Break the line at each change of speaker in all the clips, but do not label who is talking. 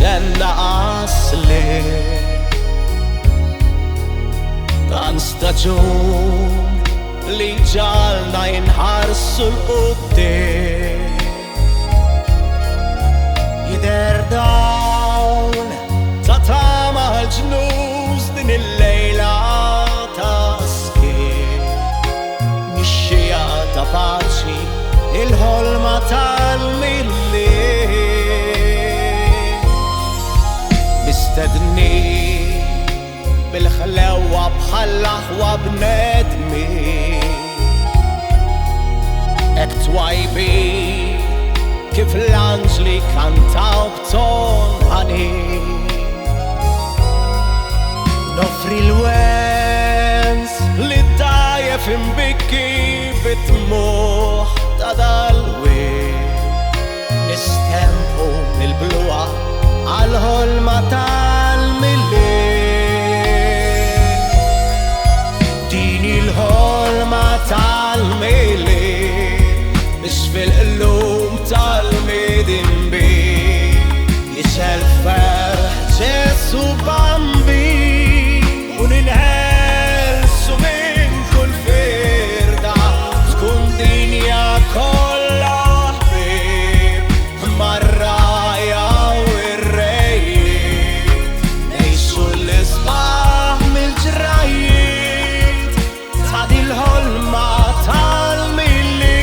xenna asli dan staġun li ġalna jinħarsu l-qudiem jider dawn ta' tama l-ġnus din il-lejla ta' skir mixxija ta' paċi il-ħolma tal-milli mistedni bil-ħlewa bħall-aħwa b'nedmi ek twajbi kif l-anġli kantaw b'ton ħani nofri l-wens li dajef imbikki bit-tmuħ ta' dal-wien nistempu mill-bluqa għal-ħolma tal-milli dini l-ħolma tal-milli biex fil-qlub tal-midin bi jisel ferħ ġesu bambi u ninħelsu minn kull firda tkun dinja kollha ħbieb marraja u r-rejjiet ngħixu l-isbaħ mill-ġrajiet ta' dil-ħolma tal-milli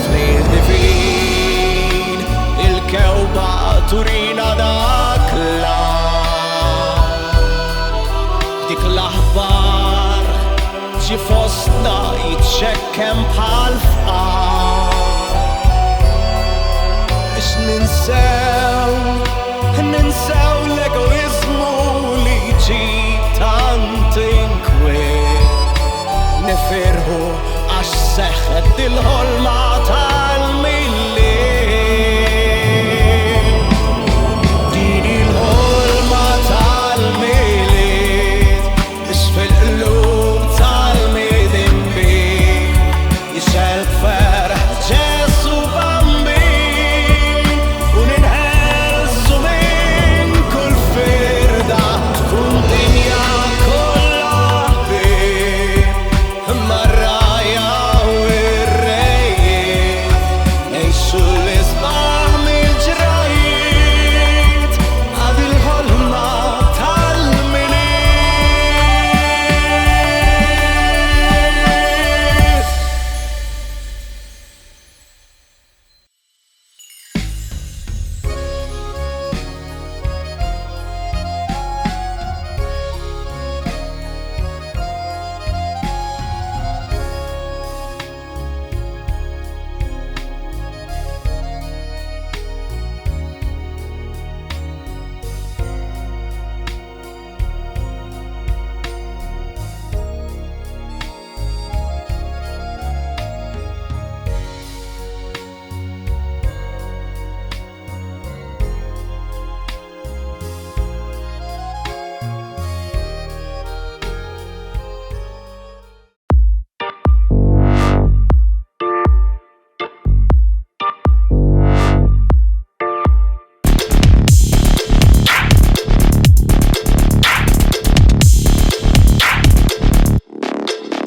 f'lejl divin il-kewba turina dak dik l-aħbar ġi fostna jitxekkem bħal fqar biex ninsew l-egoizmu li ġib tant inkwiet nifirħu għax seħħet il-ħolma